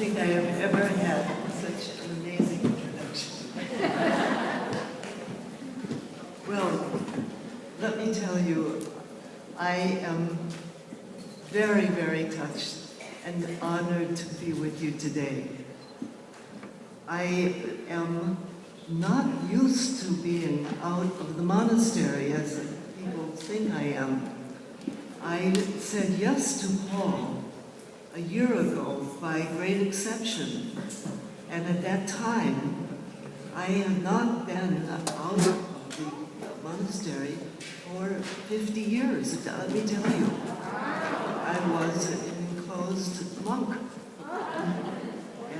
think I have ever had such an amazing introduction. Well, let me tell you, I am very, very touched and honored to be with you today. I am not used to being out of the monastery as people think I am. I said yes to Paul a year ago by great exception. And at that time, I had not been out of the monastery for 50 years, let me tell you. I was an enclosed monk.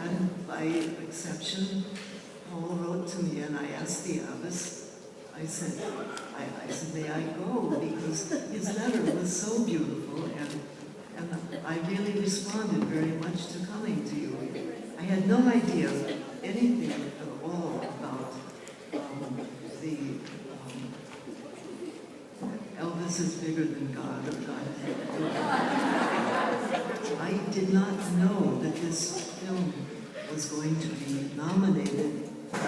And by exception, Paul wrote to me and I asked the abbess, I said, may I go? Because his letter was so beautiful and I really responded very much to coming to you. I had no idea anything at all about Elvis is bigger than God, or God is bigger than God. I did not know that this film was going to be nominated by the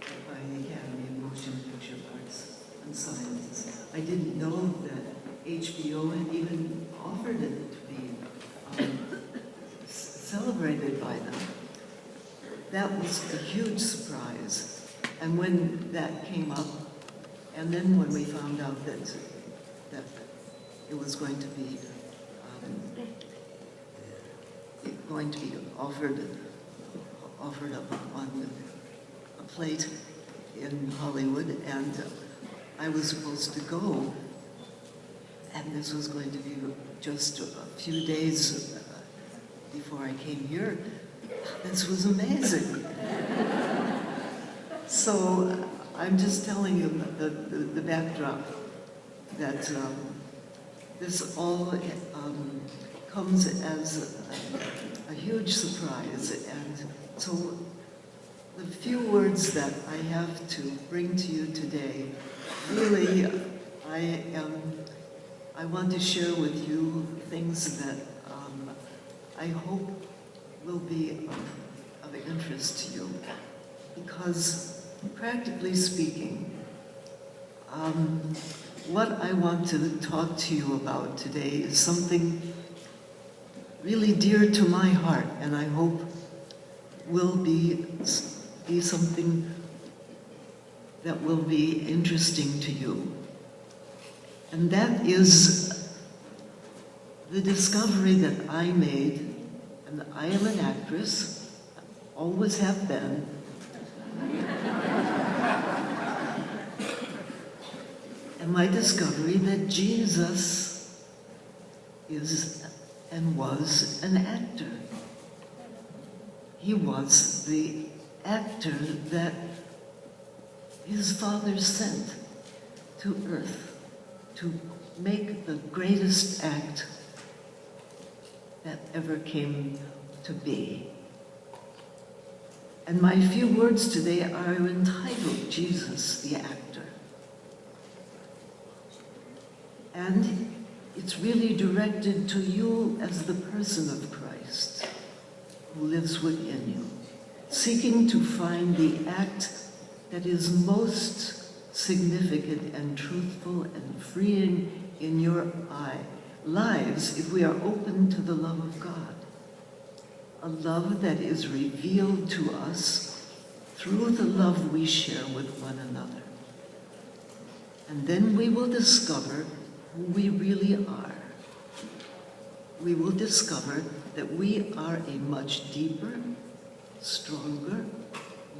Academy of Motion Picture Arts and Sciences. I didn't know that HBO had even offered it to be celebrated by them. That was a huge surprise. And when that came up, and then when we found out that it was going to be offered up on a plate in Hollywood, and I was supposed to go, and this was going to be just a few days before I came here. This was amazing. So I'm just telling you the backdrop that this all comes as a huge surprise, and so the few words that I have to bring to you today, really, I want to share with you things that I hope will be of interest to you, because practically speaking, what I want to talk to you about today is something really dear to my heart, and I hope will be something that will be interesting to you. And that is the discovery that I made, and I am an actress, always have been. And my discovery that Jesus is and was an actor. He was the actor that his Father sent to earth to make the greatest act that ever came to be. And my few words today are entitled Jesus the Actor. And it's really directed to you as the person of Christ who lives within you, seeking to find the act that is most significant and truthful and freeing in your lives if we are open to the love of God. A love that is revealed to us through the love we share with one another. And then we will discover who we really are. We will discover that we are a much deeper, stronger,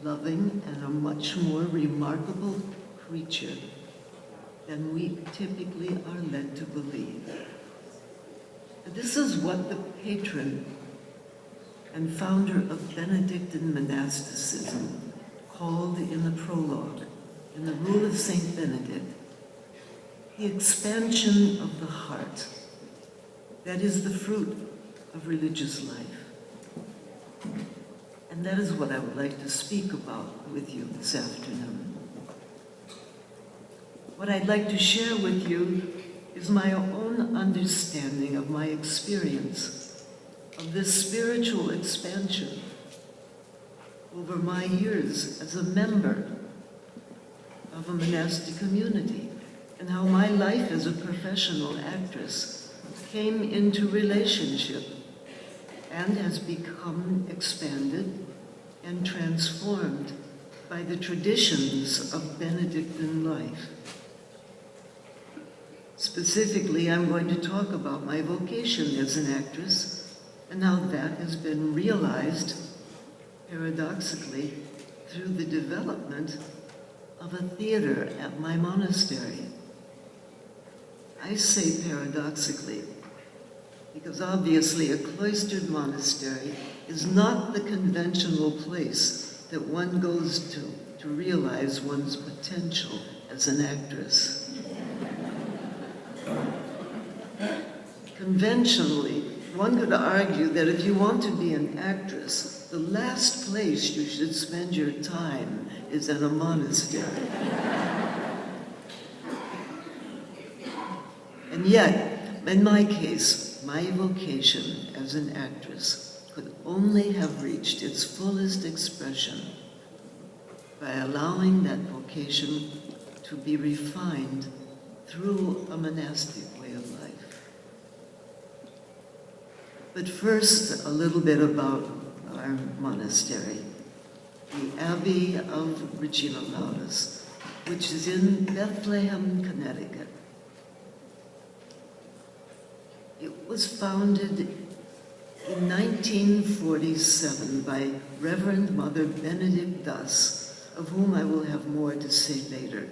loving, and a much more remarkable creature than we typically are led to believe. This is what the patron and founder of Benedictine monasticism called in the prologue, in the Rule of Saint Benedict, the expansion of the heart. That is the fruit of religious life. And that is what I would like to speak about with you this afternoon. What I'd like to share with you is my own own understanding of my experience of this spiritual expansion over my years as a member of a monastic community, and how my life as a professional actress came into relationship and has become expanded and transformed by the traditions of Benedictine life. Specifically, I'm going to talk about my vocation as an actress and how that has been realized, paradoxically, through the development of a theater at my monastery. I say paradoxically because obviously a cloistered monastery is not the conventional place that one goes to realize one's potential as an actress. Conventionally, one could argue that if you want to be an actress, the last place you should spend your time is in a monastery. And yet, in my case, my vocation as an actress could only have reached its fullest expression by allowing that vocation to be refined through a monastic way of life. But first, a little bit about our monastery, the Abbey of Regina Pacis, which is in Bethlehem, Connecticut. It was founded in 1947 by Reverend Mother Benedict Duss, of whom I will have more to say later.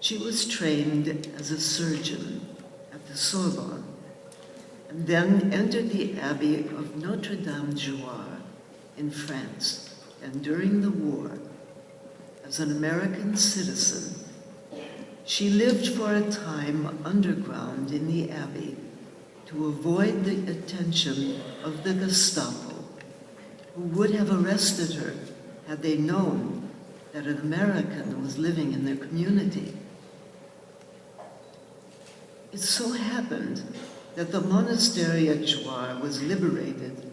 She was trained as a surgeon at the Sorbonne, and then entered the Abbey of Notre-Dame-du-Loir in France, and during the war, as an American citizen, she lived for a time underground in the Abbey to avoid the attention of the Gestapo, who would have arrested her had they known that an American was living in their community. It so happened that the monastery at Jouarre was liberated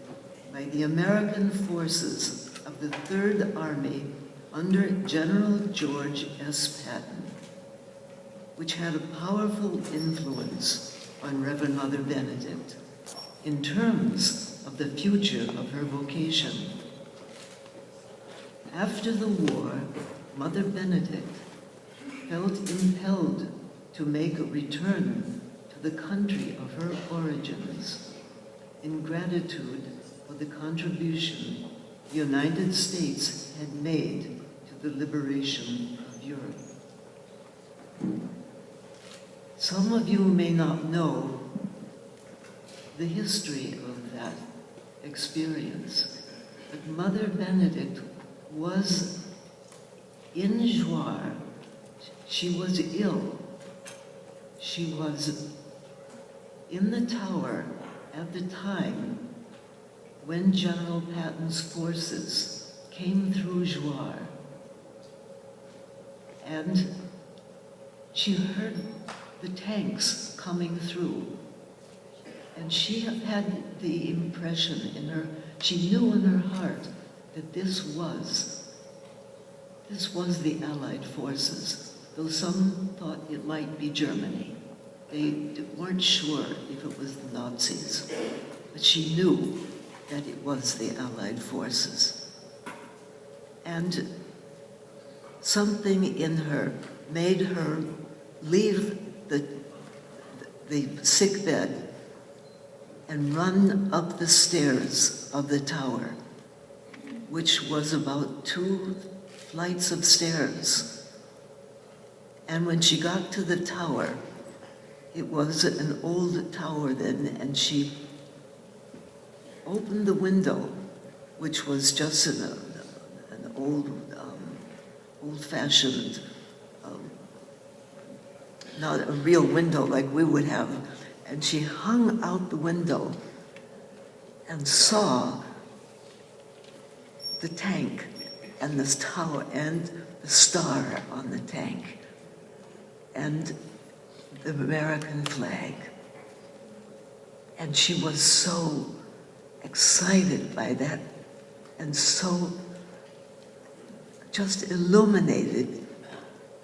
by the American forces of the Third Army under General George S. Patton, which had a powerful influence on Reverend Mother Benedict in terms of the future of her vocation. After the war, Mother Benedict felt impelled to make a return to the country of her origins in gratitude for the contribution the United States had made to the liberation of Europe. Some of you may not know the history of that experience, but Mother Benedict was in Jouarre. She was ill. She was in the tower at the time when General Patton's forces came through Jouarre, and she heard the tanks coming through, and she had the impression in her, she knew in her heart that this was the Allied forces, though some thought it might be Germany. They weren't sure if it was the Nazis, but she knew that it was the Allied forces. And something in her made her leave the sick bed and run up the stairs of the tower, which was about 2 flights of stairs. And when she got to the tower, it was an old tower then, and she opened the window, which was just an old-fashioned, not a real window like we would have, and she hung out the window and saw the tank and this tower and the star on the tank. And the American flag. And she was so excited by that and so just illuminated.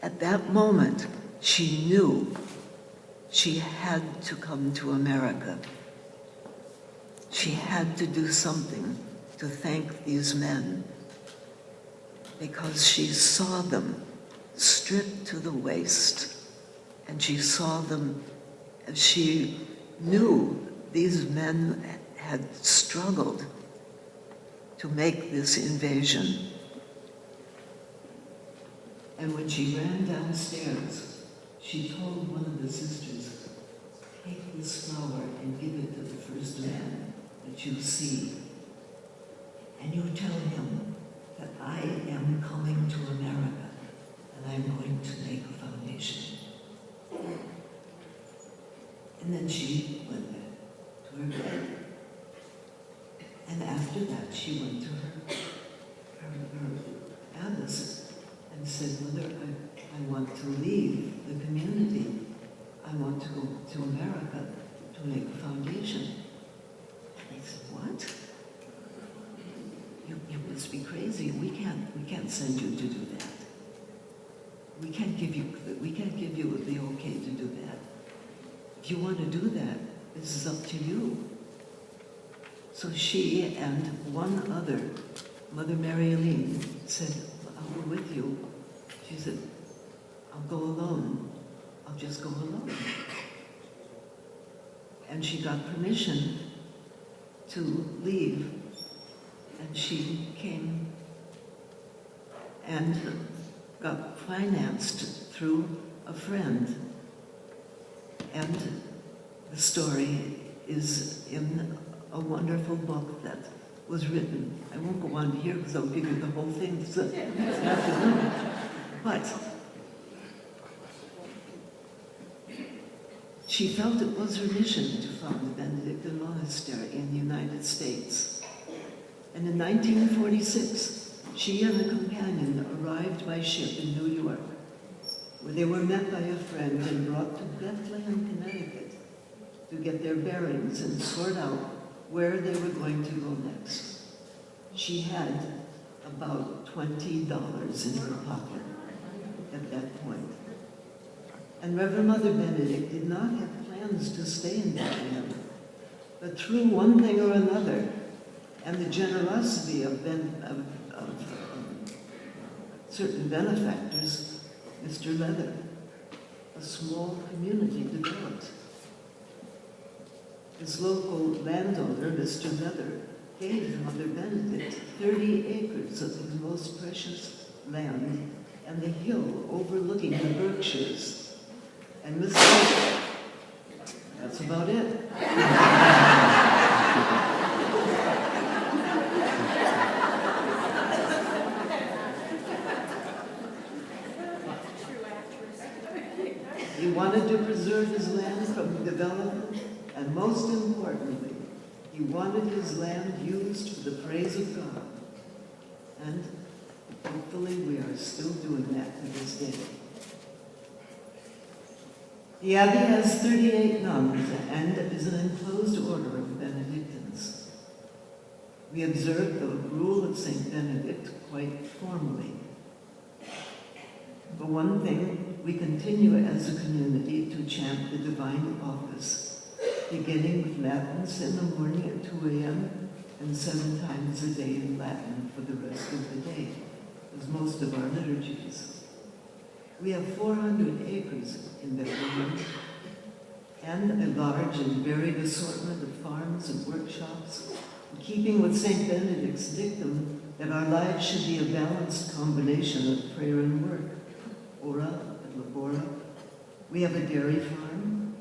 At that moment, she knew she had to come to America. She had to do something to thank these men, because she saw them stripped to the waist, and she saw them, and she knew these men had struggled to make this invasion. And when she ran downstairs, she told one of the sisters, "Take this flower and give it to the first man that you see, and you tell him that I am coming to America and I'm going to make a foundation." And then she went back to her bed. And after that, she went to her abbess and said, "Mother, I want to leave the community. I want to go to America to make a foundation." And they said, "What? You must be crazy. We can't send you to do that. We can't give you the okay to do that. If you want to do that, this is up to you." So she and one other, Mother Mary Aline, said, "I'll go with you." She said, "I'll go alone. I'll just go alone." And she got permission to leave, and she came and got financed through a friend. And the story is in a wonderful book that was written. I won't go on here because I'll give you the whole thing. So but she felt it was her mission to found the Benedictine monastery in the United States. And in 1946, she and a companion arrived by ship in New York, where they were met by a friend and brought to Bethlehem, Connecticut, to get their bearings and sort out where they were going to go next. She had about $20 in her pocket at that point. And Reverend Mother Benedict did not have plans to stay in Bethlehem, but through one thing or another, and the generosity of certain benefactors, Mr. Leather, a small community developed. His local landowner, Mr. Leather, gave Mother Benedict 30 acres of his most precious land and the hill overlooking the Berkshires. And Mr. That's about it. He wanted to preserve his land from development, and most importantly, he wanted his land used for the praise of God. And hopefully we are still doing that to this day. The Abbey has 38 nuns and is an enclosed order of Benedictines. We observe the rule of St. Benedict quite formally. For one thing, we continue as a community to chant the Divine Office, beginning with Matins in the morning at 2 a.m. and 7 times a day in Latin for the rest of the day, as most of our liturgies. We have 400 acres in Bethlehem and a large and varied assortment of farms and workshops, in keeping with St. Benedict's dictum that our lives should be a balanced combination of prayer and work, ora et labora. We have a dairy farm.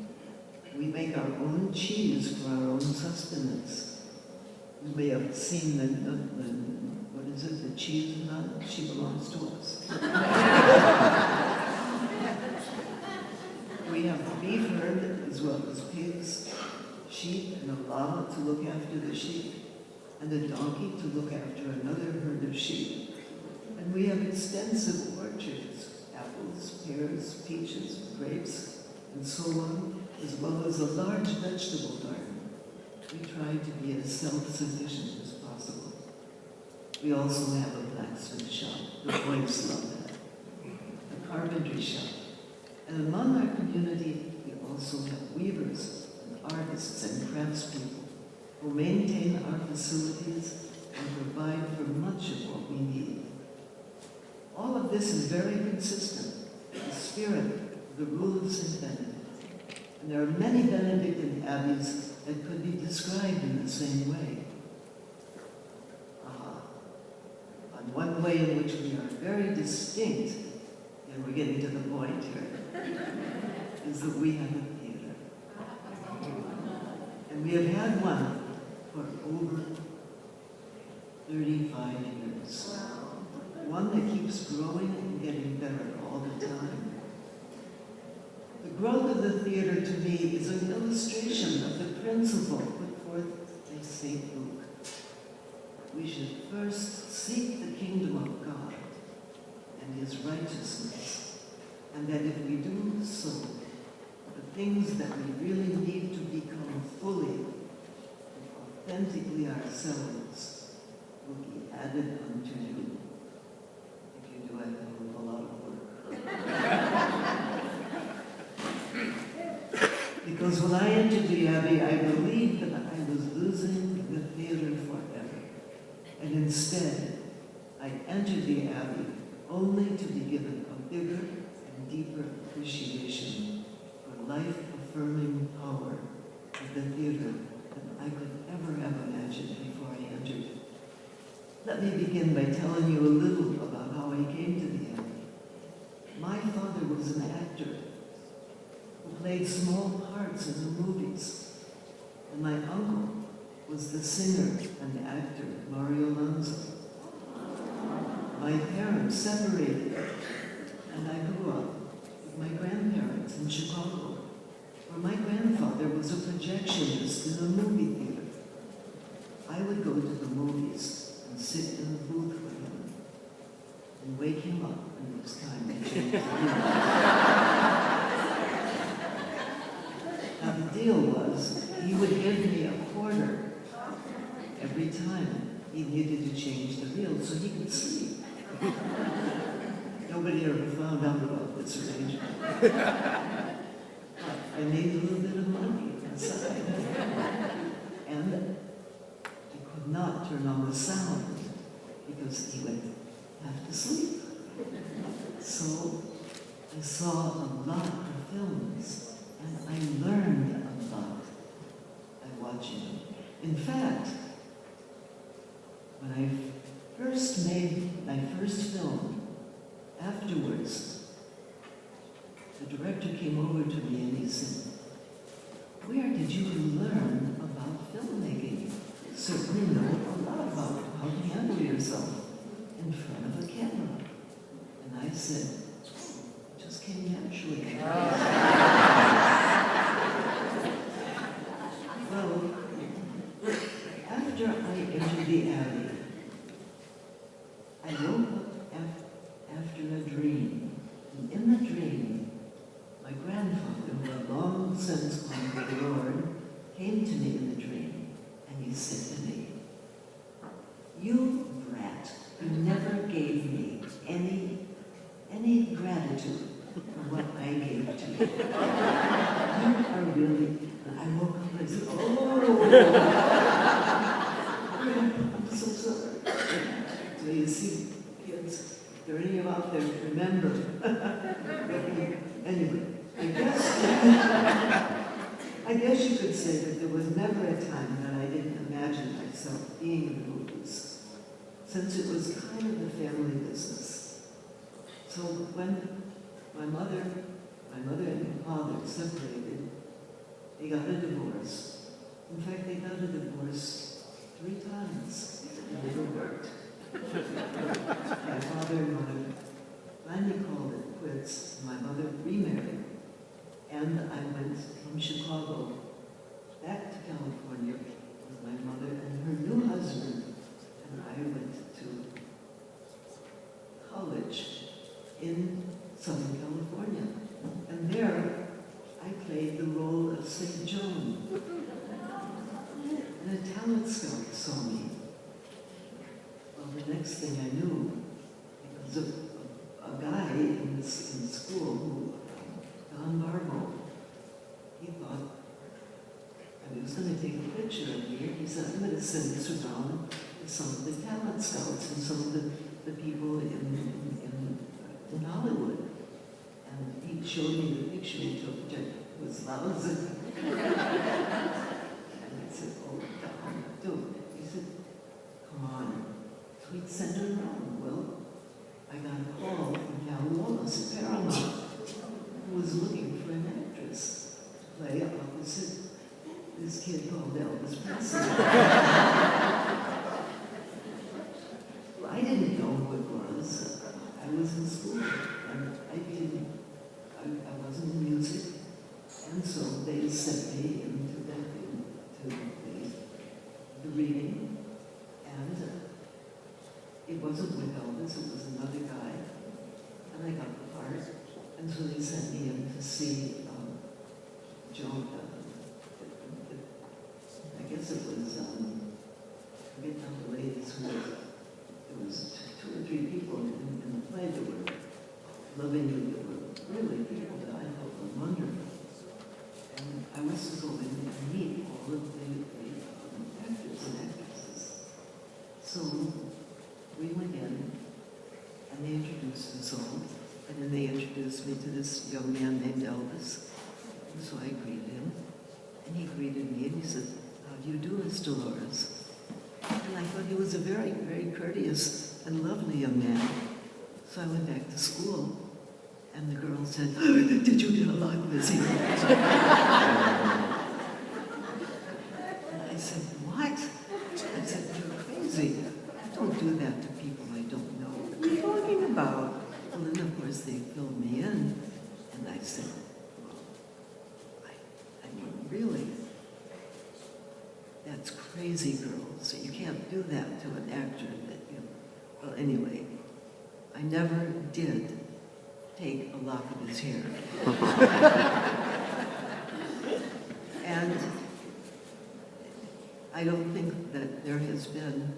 We make our own cheese for our own sustenance. You may have seen what is it, the cheese nun? She belongs to us. We have beef herd as well as pigs, sheep, and a llama to look after the sheep, and a donkey to look after another herd of sheep. And we have extensive orchards, apples, pears, peaches, grapes, and so on, as well as a large vegetable garden. We try to be as self-sufficient as possible. We also have a blacksmith shop. The boys love that. A carpentry shop. And among our community, we also have weavers and artists and craftspeople who maintain our facilities and provide for much of what we need. All of this is very consistent with the spirit of the rule of St. Benedict. And there are many Benedictine abbeys that could be described in the same way. And one way in which we are very distinct, and we're getting to the point here, is that we have a theater. And we have had one for over 35 years. One that keeps growing and getting better all the time. The growth of the theater to me is an illustration of the principle put forth by St. Luke. We should first seek the kingdom of God and his righteousness, and that if we do so, the things that we really need to become fully and authentically ourselves will be added unto you. If you do, I know a lot of work. Because when I entered the Abbey, I believed that I was losing the theater forever. And instead, I entered the Abbey only to be given a bigger and deeper appreciation for life-affirming power of the theater than I could ever have imagined before I entered it. Let me begin by telling you a little about how I came to the Abbey. My father was an actor who played small parts in the movies, and my uncle was the singer and actor Mario Lanza. My parents separated, and I grew up with my grandparents in Chicago, where my grandfather was a projectionist in a movie theater. I would go to the movies and sit in the booth with him and wake him up when it was time to change the movie. Now the deal was, he would give me a quarter every time he needed to change the reel so he could sleep. Nobody ever found out about this arrangement. But I made a little bit of money inside. And I could not turn on the sound because he would have to sleep. So I saw a lot of films, and I learned a lot by watching them. In fact, when I first made my first film, afterwards, the director came over to me and he said, "Where did you learn about filmmaking? You certainly know a lot about how to handle yourself in front of a camera." And I said, "It just came naturally." Well, after I entered the Abbey, I woke up after a dream. And in the dream, my grandfather, who had long since gone to the Lord, came to me in the dream, and he said to me, "You brat, you never gave me any gratitude for what I gave to you. You are really..." And I woke up and I said, "Oh, I'm so sorry." So you see, kids, if there are any of you out there, remember. Anyway, I guess you could say that there was never a time that I didn't imagine myself being in movies, since it was kind of a family business. So when my mother and father separated, they got a divorce. In fact, they got a divorce 3 times. It never worked. My father and mother finally called it quits. My mother remarried, and I went from Chicago back to California with my mother and her new husband, and I went to college in Southern California. And there, I And a talent scout saw me. Well, the next thing I knew, because of a guy in school, Don Barbo, he thought I was going to take a picture of me. He said, I'm going to send this around to some of the talent scouts and some of the people in Hollywood. And he showed me the picture he took, which was lousy. And I said, oh, Don, dude. He said, come on. So he'd send her around. Well, I got a call from Cal Wallace at Paramount, who was looking for an actress to play opposite this kid called Elvis Presley. Well, I didn't know who it was. I was in school, and I wasn't in music, and so they sent me into the reading, and it wasn't with Elvis, it was another guy, and I got the part, and so they sent me in to see Joan. I guess it was, I forget now the ladies who was, there was 2 or 3 people in the play that were loving you, that were really people that I thought were wonderful. And I was to go in and meet all of the actors and actresses. So we went in, and they introduced us all, and then they introduced me to this young man named Elvis. And so I greeted him, and he greeted me, and he said, how do you do, Miss Dolores? And I thought he was a very, very courteous and lovely young man. So I went back to school, and the girl said, oh, did you get a lot busy? And I said, what? I said, you're crazy. Don't do that to people I don't know. What are you talking about? Well, then, of course, they filled me in, and I said, well, I mean, really? That's crazy, girls. You can't do that to an actor that you... Well, anyway, I never did take a lock of his hair. And I don't think that there has been...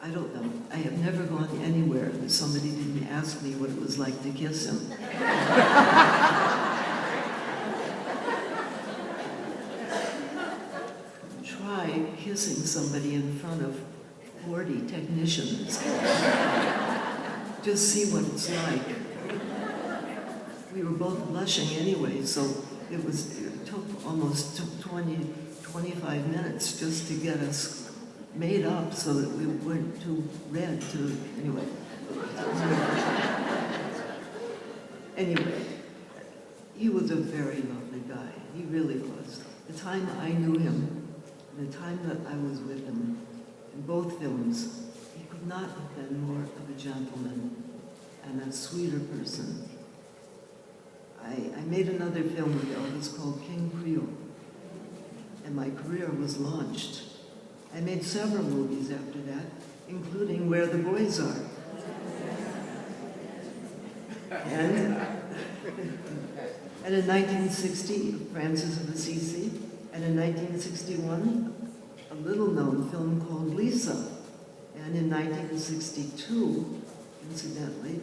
I don't know. I have never gone anywhere that somebody didn't ask me what it was like to kiss him. Try kissing somebody in front of 40 technicians. Just see what it's like. We were both blushing anyway, so it took almost 25 minutes just to get us made up so that we weren't too red to, anyway. Anyway, he was a very lovely guy. He really was. The time I knew him, and the time that I was with him, in both films, he could not have been more of a gentleman and a sweeter person. I made another film with Elvis called King Creole, and my career was launched. I made several movies after that, including Where the Boys Are. And in 1960, Francis of Assisi, and in 1961, a little-known film called Lisa. And in 1962, incidentally,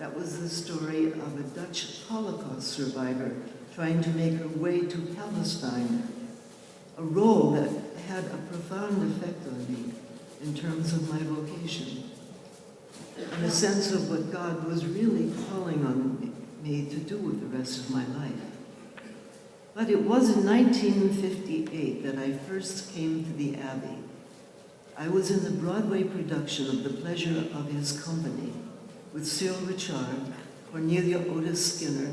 that was the story of a Dutch Holocaust survivor trying to make her way to Palestine, a role that had a profound effect on me in terms of my vocation, and a sense of what God was really calling on me to do with the rest of my life. But it was in 1958 that I first came to the Abbey. I was in the Broadway production of The Pleasure of His Company with Cyril Richard, Cornelia Otis Skinner,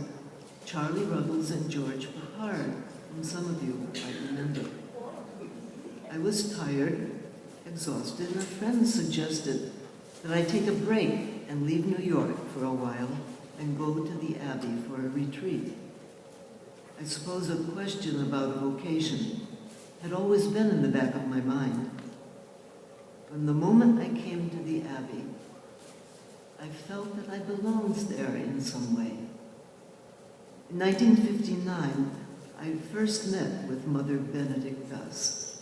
Charlie Ruggles, and George Papard, whom some of you might remember. I was tired, exhausted, and a friend suggested that I take a break and leave New York for a while and go to the Abbey for a retreat. I suppose a question about vocation had always been in the back of my mind. From the moment I came to the Abbey, I felt that I belonged there in some way. In 1959, I first met with Mother Benedict thus,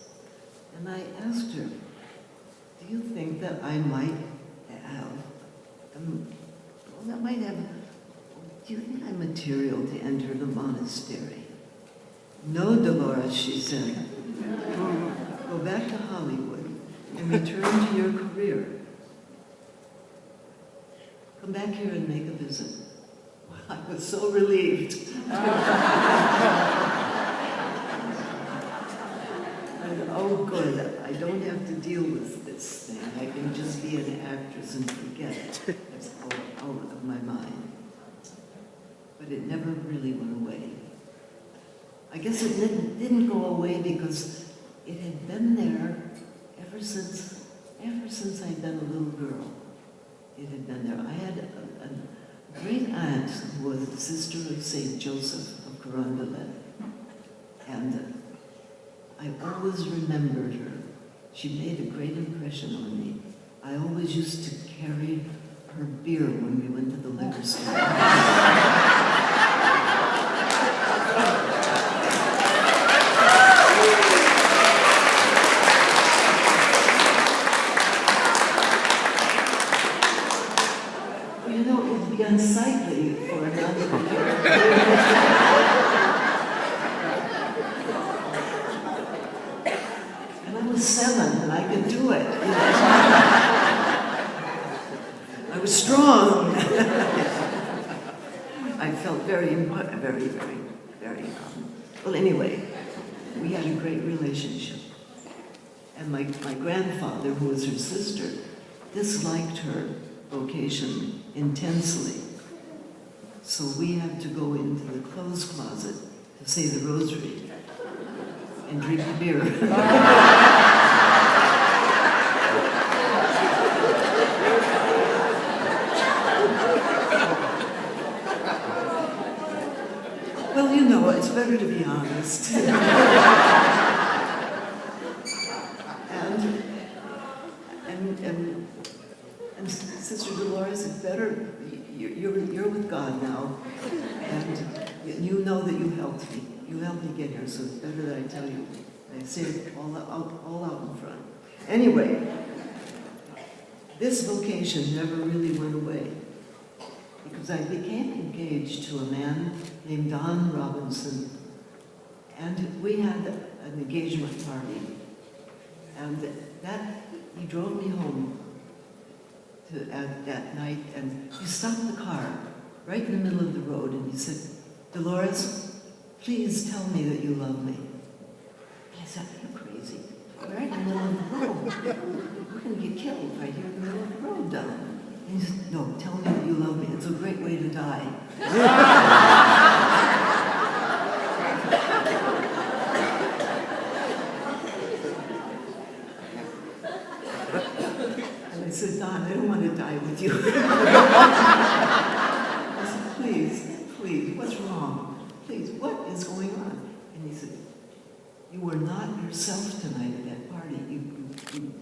and I asked her, do you think that I might have, do you think I'm material to enter the monastery? No, Dolores, she said. Go back to Hollywood and return to your career. Come back here and make a visit. Well, I was so relieved. Oh, good. I don't have to deal with this thing. I can just be an actress and forget it. That's all out of my mind. But it never really went away. I guess it didn't go away because it had been there ever since I'd been a little girl. It had been there. I had a great aunt who was the sister of St. Joseph of Carondelet. And I always remembered her. She made a great impression on me. I always used to carry her beer when we went to the liquor store. You know, it would be unsightly for a nun to carry. I was 7 and I could do it. I was strong. I felt very, well, anyway, we had a great relationship. And my grandfather, who was her sister, disliked her vocation intensely. So we had to go into the clothes closet to say the rosary and drink the beer. Well, you know, it's better to be honest. and Sister Dolores, it's better, you're with God now, and you know that you helped me. You helped me get here, so it's better that I tell you. I say it all out in front. Anyway, this vocation never really went away because I became engaged to a man named Don Robinson, and we had an engagement party, and he drove me home that night, and he stopped the car right in the middle of the road, and he said, Dolores, please tell me that you love me. And I said, you're crazy. We're right in the middle of the road. We're going to get killed right here in the middle of the road, Don. And he said, no, tell me that you love me. It's a great way to die. And I said, Don, I don't want to die with you. I said, please, what's wrong? Please, what is going on? And he said, you were not yourself tonight at that party. You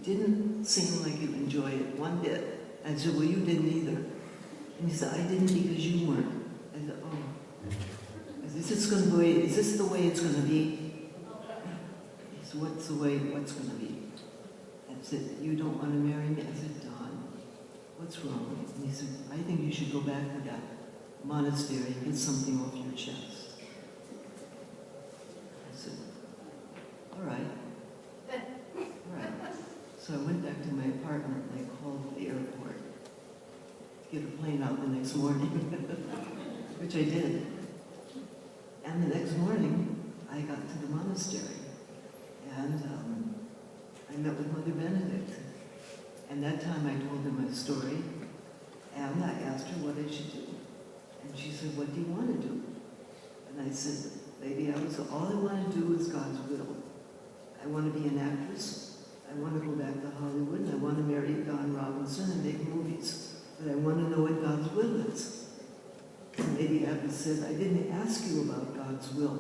didn't seem like you enjoyed it one bit. I said, well, you didn't either. And he said, I didn't because you weren't. I said, oh. Is this the way it's going to be? He said, what's going to be? I said, you don't want to marry me? I said, Don, what's wrong? And he said, I think you should go back to that monastery and get something off your chest. I said, all right. So I went back to my apartment and I called the airport to get a plane out the next morning, which I did. And the next morning, I got to the monastery, and I met with Mother Benedict. And that time I told her my story, and I asked her what I should do. And she said, what do you want to do? And I said, baby, all I want to do is God's will. I want to be an actress. I want to go back to Hollywood, and I want to marry Don Robinson and make movies. But I want to know what God's will is. And Lady Abbott said, I didn't ask you about God's will.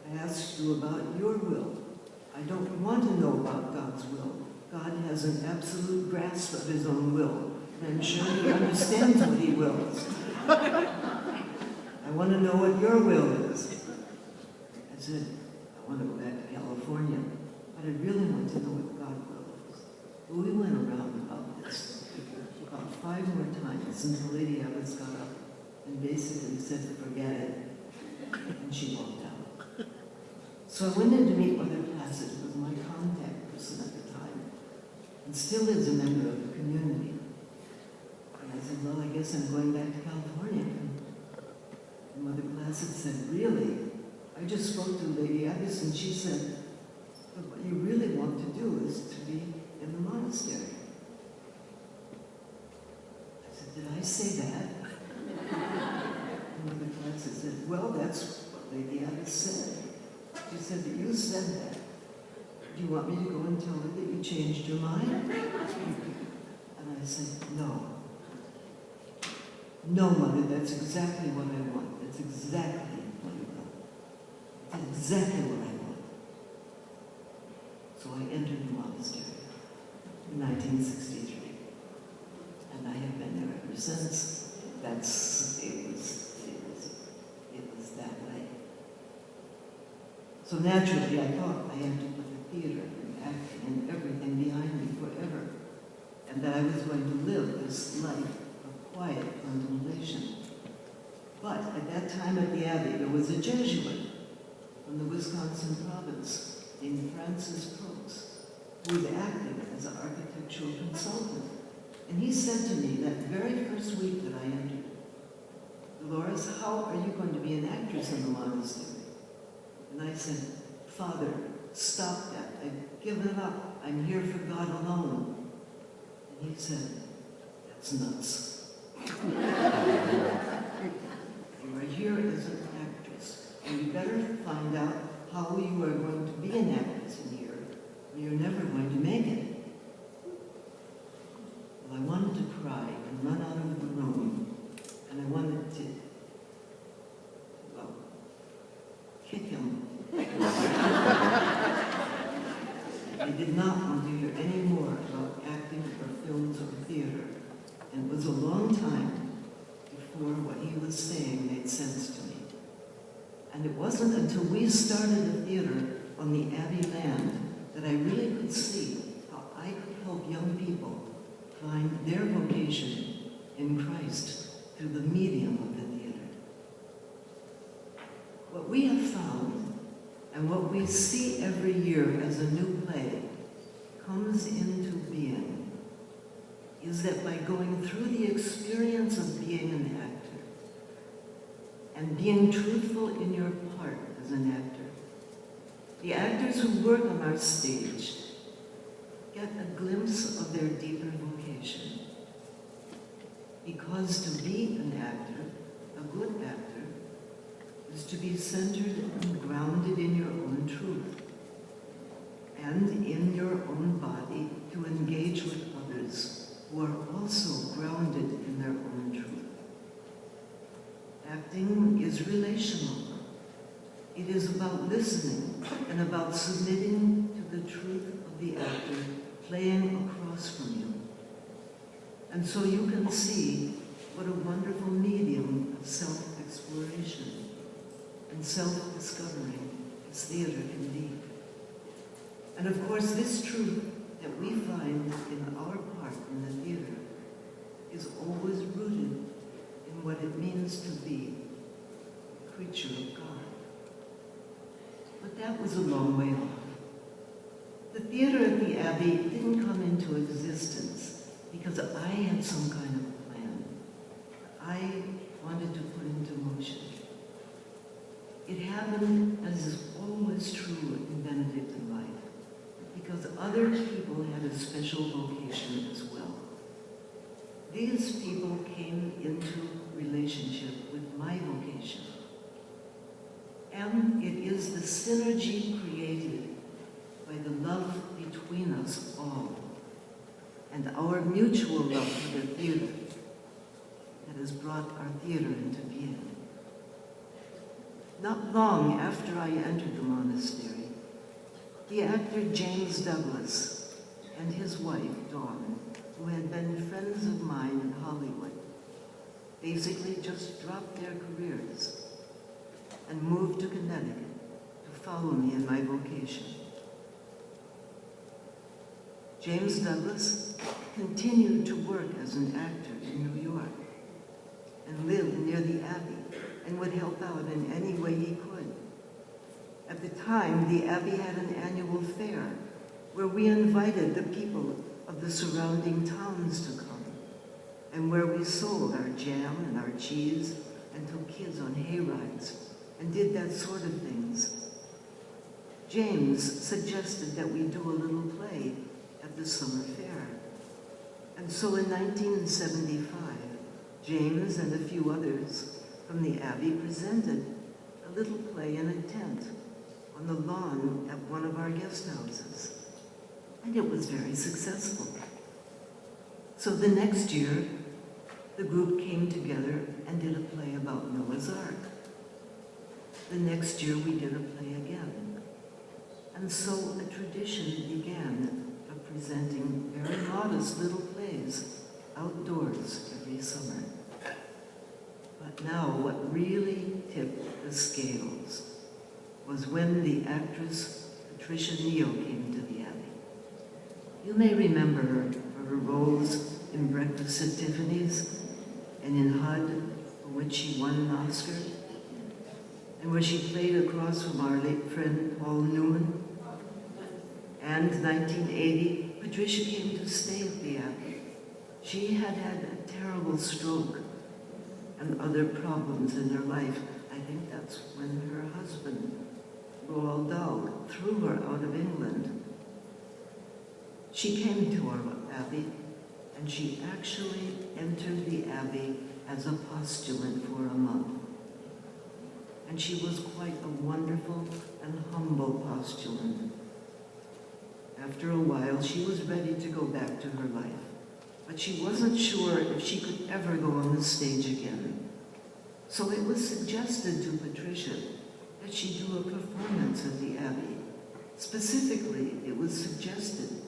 I asked you about your will. I don't want to know about God's will. God has an absolute grasp of his own will, and I'm sure he understands what he wills. I want to know what your will is. I said, I want to go back to California, but I really want to know what God wills. Well, we went around about this about 5 more times until Lady Alice got up and basically said, forget it, and she walked out. So I went in to meet Mother Placid, who was my contact person at the time, and still is a member of the community. And I said, well, I guess I'm going back to California. And Mother Placid said, really? I just spoke to Lady Alice, and she said, but what you really want to do is to be in the monastery. I said, did I say that? And Mother Placid said, well, that's what Lady Alice said. She said that you said that. Do you want me to go and tell her that you changed your mind? And I said, no. No, Mother, that's exactly what I want. That's exactly what I want. That's exactly what I want. So I entered the monastery in 1963. And I have been there ever since. It was that way. So naturally, I thought I had to put the theater and acting and everything behind me forever, and that I was going to live this life of quiet contemplation. But at that time at the Abbey, there was a Jesuit from the Wisconsin province named Francis Brooks, who was acting as an architectural consultant. And he said to me that very first week that I entered, Dolores, how are you going to be an actress in the monastery? And I said, Father, stop that. I've given it up. I'm here for God alone. And he said, that's nuts. You are here as an actress, and you better find out how you are going to be an actress in here, or you're never going to make it. Well, I wanted to cry and run out of the room, and I wanted to, well, kick him. I did not want to hear any more about acting or films or theater, and it was a long time before what he was saying made sense to me. And it wasn't until we started a theater on the Abbey land that I really could see how I could help young people find their vocation in Christ through the medium of the theater. What we have found, and what we see every year as a new play comes into being, is that by going through the experience of being an actor and being truthful in your part as an actor, the actors who work on our stage get a glimpse of their deeper vocation. Because to be an actor, a good actor, is to be centered and grounded in your own truth, and in your own body to engage with others who are also grounded in their own truth. Acting is relational. It is about listening and about submitting to the truth of the actor playing across from you. And so you can see what a wonderful medium of self-exploration and self-discovery as theater can be. And of course, this truth that we find in our part in the theater is always rooted in what it means to be a creature of God. But that was a long way off. The theater at the Abbey didn't come into existence because I had some kind of plan I wanted to put into motion. It happened, as is always true in Benedictine life, because other people had a special vocation as well. These people came into relationship with my vocation. And it is the synergy created by the love between us all and our mutual love for the theater that has brought our theater into being. Not long after I entered the monastery, the actor James Douglas and his wife, Dawn, who had been friends of mine in Hollywood, basically just dropped their careers and moved to Connecticut to follow me in my vocation. James Douglas continued to work as an actor in New York and lived near the Abbey and would help out in any way he could. At the time, the Abbey had an annual fair where we invited the people of the surrounding towns to come and where we sold our jam and our cheese and took kids on hay rides and did that sort of things. James suggested that we do a little play at the summer fair. And so in 1975, James and a few others from the Abbey presented a little play in a tent on the lawn at one of our guest houses. And it was very successful. So the next year, the group came together and did a play about Noah's Ark. The next year, we did a play again. And so a tradition began of presenting very modest little plays outdoors every summer. But now what really tipped the scales was when the actress Patricia Neal came to the Abbey. You may remember her for her roles in Breakfast at Tiffany's and in HUD, for which she won an Oscar, and where she played across from our late friend Paul Newman. And 1980, Patricia came to stay at the Abbey. She had had a terrible stroke and other problems in her life. I think that's when her husband, Roald Dahl, threw her out of England. She came to our Abbey, and she actually entered the Abbey as a postulant for a month. And she was quite a wonderful and humble postulant. After a while, she was ready to go back to her life, but she wasn't sure if she could ever go on the stage again. So it was suggested to Patricia that she do a performance at the Abbey. Specifically, it was suggested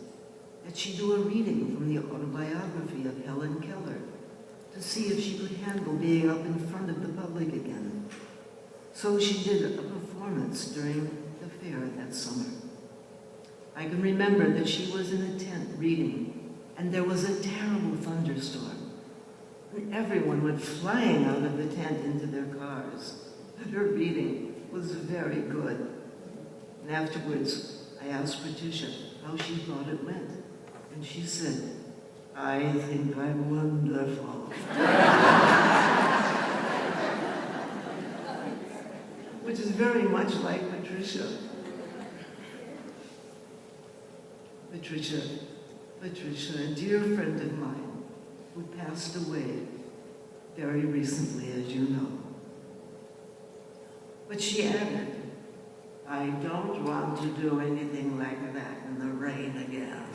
that she do a reading from the autobiography of Helen Keller to see if she could handle being up in front of the public again. So she did a performance during the fair that summer. I can remember that she was in a tent reading, and there was a terrible thunderstorm. And everyone went flying out of the tent into their cars. And her reading was very good. And afterwards, I asked Patricia how she thought it went. And she said, "I think I'm wonderful." Which is very much like Patricia. Patricia, a dear friend of mine who passed away very recently, as you know. But she added, "I don't want to do anything like that in the rain again."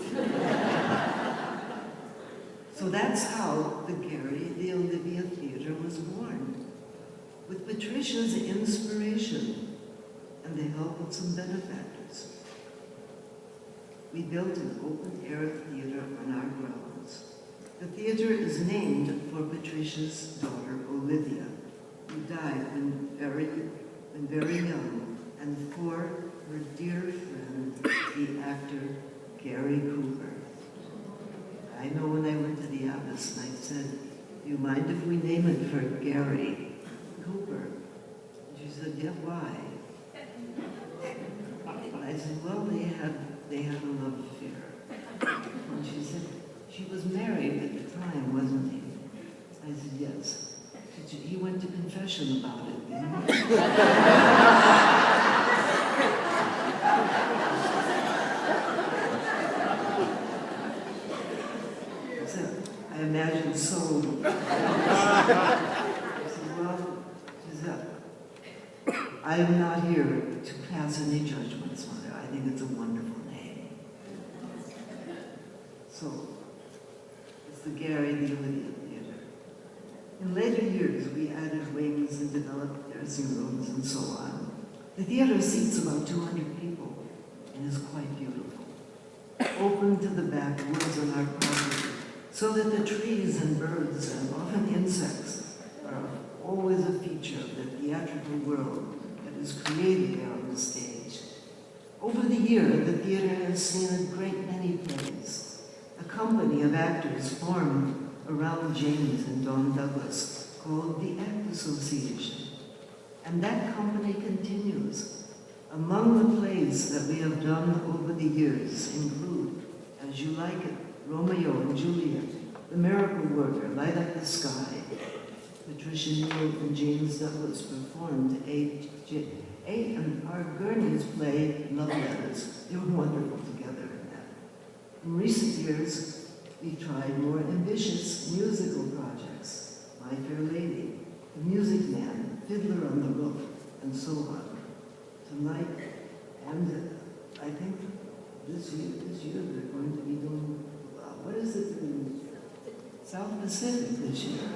So that's how the Gary, the Olivia Theater was born, with Patricia's inspiration and the help of some benefactors. We built an open-air theater on our grounds. The theater is named for Patricia's daughter, Olivia, who died when very young, and for her dear friend, the actor Gary Cooper. I know when I went to the Abbess and I said, "Do you mind if we name it for Gary Cooper?" And she said, "Yeah, why?" And I said, "Well, they had a love affair." And she said, "She was married at the time, wasn't he?" I said, "Yes." She said, "He went to confession about it, didn't he?" I said, "I imagine so." I said, "Well," she said, "I'm not here to pass any judgments on her. I think it's a wonderful name." So, it's the Gary, the Olivia Theater. In later years, we added wings and developed dressing rooms and so on. The theater seats about 200 people and is quite beautiful. Open to the backwoods on our property, so that the trees and birds and often insects are always a feature of the theatrical world that is created there on the stage. Over the year, the theater has seen a great many plays. A company of actors formed around James and Dawn Douglas called the Act Association. And that company continues. Among the plays that we have done over the years include As You Like It, Romeo and Juliet, The Miracle Worker, Light Up the Sky. Patricia Neal and James Douglas performed and our Gurney's play, Love Letters. They were wonderful together in that. In recent years, we tried more ambitious musical projects, My Fair Lady, The Music Man, Fiddler on the Roof, and so on. Tonight, and I think this year they're going to be doing, what is it in South Pacific this year?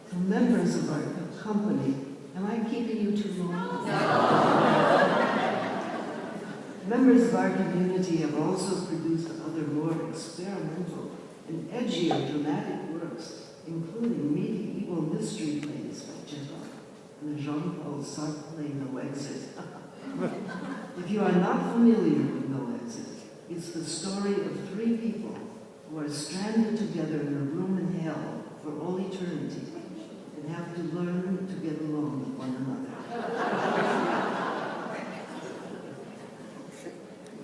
To members of our company, am I keeping you too long? Members of our community have also produced other more experimental and edgier dramatic works, including medieval mystery plays by Chekhov and the Jean-Paul Sartre play No Exit. If you are not familiar with No Exit, it's the story of three people who are stranded together in a room in hell for all eternity and have to learn to get along with one another.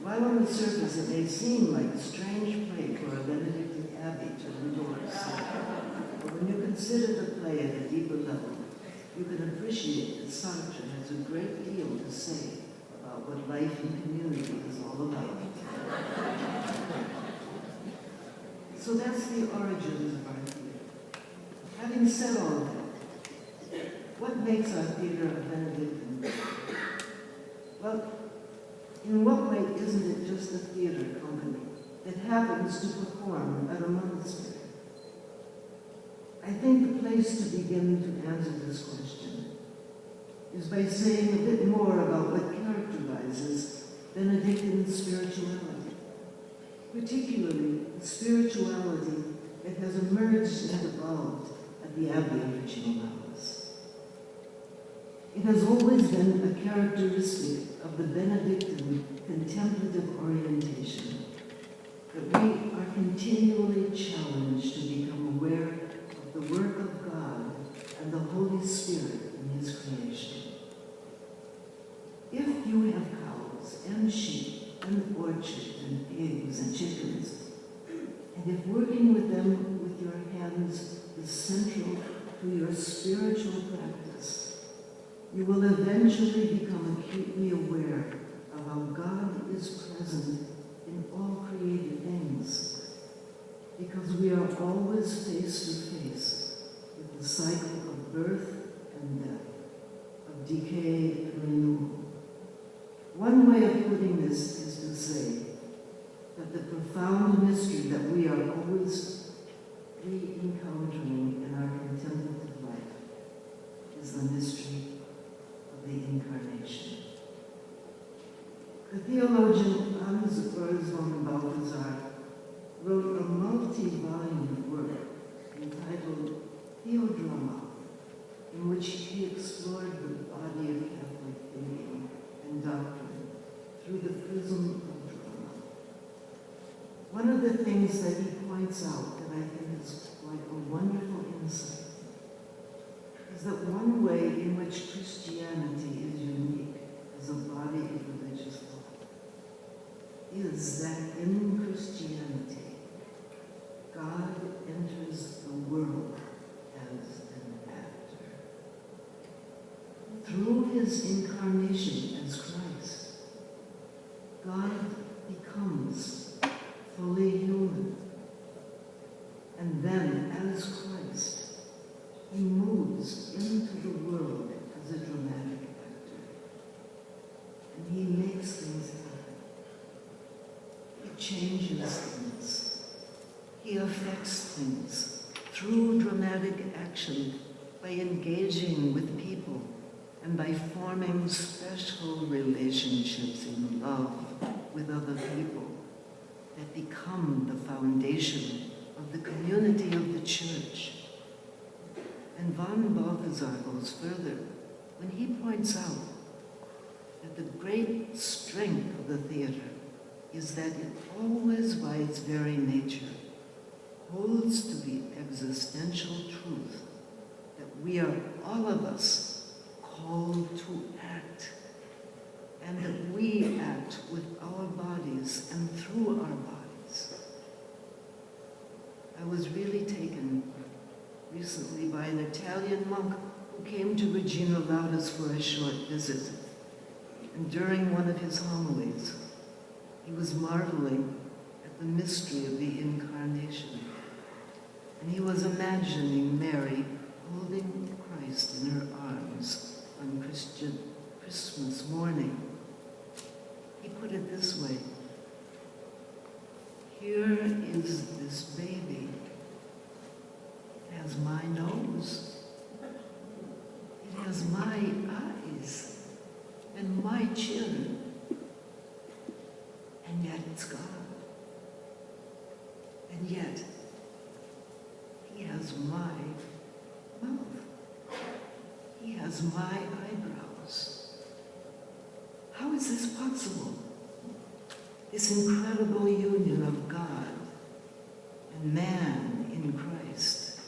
While on the surface it may seem like a strange play for a Benedictine abbey to endorse, but when you consider the play at a deeper level, you can appreciate that Sartre has a great deal to say about what life in community is all about. So that's the origins of our theater. Having said all that, what makes our theater a Benedictine? Well, in what way isn't it just a theater company that happens to perform at a monastery? I think the place to begin to answer this question is by saying a bit more about what characterizes Benedictine spirituality, particularly the spirituality that has emerged and evolved at the Abbey of Reggio-Malice. It has always been a characteristic of the Benedictine contemplative orientation that we are continually challenged to become aware of the work of God and the Holy Spirit in His creation. If you have cows and sheep and orchards and pigs and chickens, and if working with them with your hands is central to your spiritual practice, you will eventually become acutely aware of how God is present in all created things, because we are always face to face with the cycle of birth and death, of decay and renewal. One way of putting this is to say that the profound mystery that we are always re-encountering in our contemplative life is the mystery of the Incarnation. The theologian Hans Urs von Balthasar wrote a multi-volume work entitled Theodrama, in which he explored the body of Catholic thinking and doctrine through the prism of drama. One of the things that he points out that I think is quite a wonderful insight is that one way in which Christianity is unique as a body of religious thought is that in Christianity, God enters the world as an actor. Through His incarnation as Christ, God becomes fully human. And then, as Christ, He moves into the world as a dramatic actor. And He makes things happen. He changes things. He affects things through dramatic action by engaging with people and by forming special relationships in love with other people that become the foundation of the community of the Church. And von Balthasar goes further when he points out that the great strength of the theater is that it always, by its very nature, holds to the existential truth that we are, all of us, called to act, and that we act with our bodies and through our bodies. I was really taken recently by an Italian monk who came to Regina Lauda's for a short visit. And during one of his homilies, he was marveling at the mystery of the Incarnation. And he was imagining Mary holding Christ in her arms on Christmas morning. He put it this way: here is this baby. It has my nose. It has my eyes and my chin. And yet it's God. And yet he has my mouth. He has my eyebrows. How is this possible? This incredible union of God and man in Christ.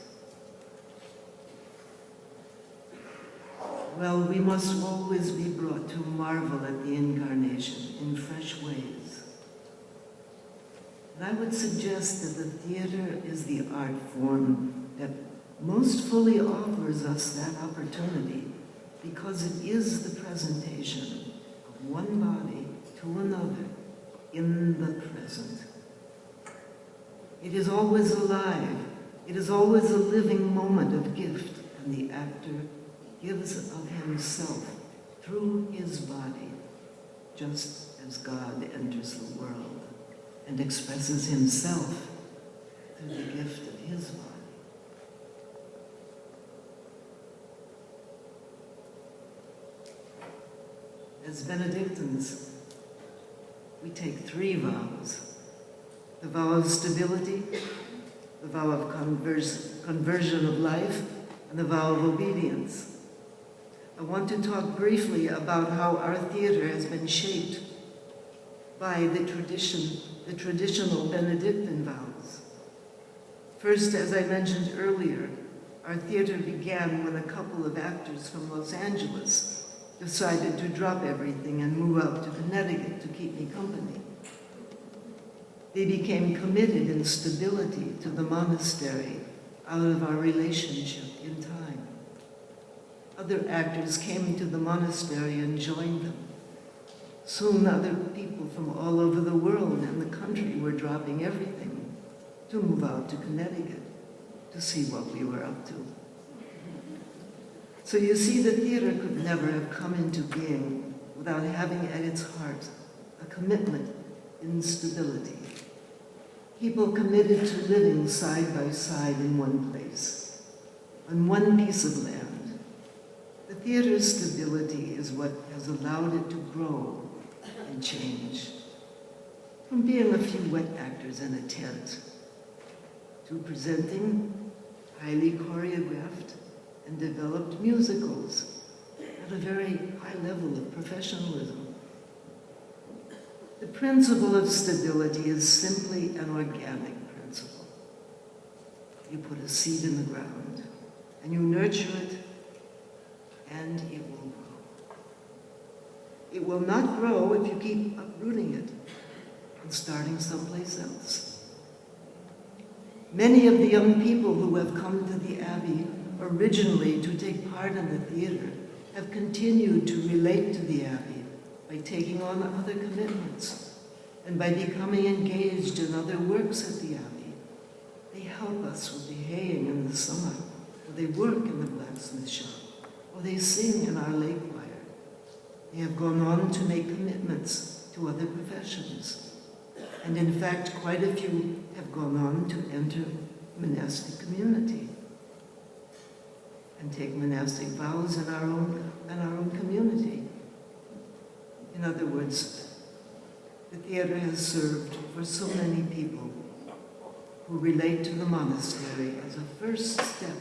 Well, we must always be brought to marvel at the Incarnation in fresh ways. And I would suggest that the theater is the art form that most fully offers us that opportunity, because it is the presentation of one body to another in the present. It is always alive. It is always a living moment of gift, and the actor gives of himself through his body, just as God enters the world and expresses himself through the gift of his body. As Benedictines, we take 3 vows: the vow of stability, the vow of conversion of life, and the vow of obedience. I want to talk briefly about how our theater has been shaped by the traditional Benedictine vows. First, as I mentioned earlier, our theater began when a couple of actors from Los Angeles decided to drop everything and move out to Connecticut to keep me company. They became committed in stability to the monastery out of our relationship in time. Other actors came to the monastery and joined them. Soon other people from all over the world and the country were dropping everything to move out to Connecticut to see what we were up to. So you see, the theater could never have come into being without having at its heart a commitment in stability. People committed to living side by side in one place, on one piece of land. The theater's stability is what has allowed it to grow and change. From being a few wet actors in a tent to presenting highly choreographed and developed musicals at a very high level of professionalism. The principle of stability is simply an organic principle. You put a seed in the ground and you nurture it, and it will grow. It will not grow if you keep uprooting it and starting someplace else. Many of the young people who have come to the Abbey originally to take part in the theater have continued to relate to the Abbey by taking on other commitments and by becoming engaged in other works at the Abbey. They help us with the haying in the summer, or they work in the blacksmith shop, or they sing in our lay choir. They have gone on to make commitments to other professions. And in fact, quite a few have gone on to enter monastic community and take monastic vows in our own community. In other words, the theater has served for so many people who relate to the monastery as a first step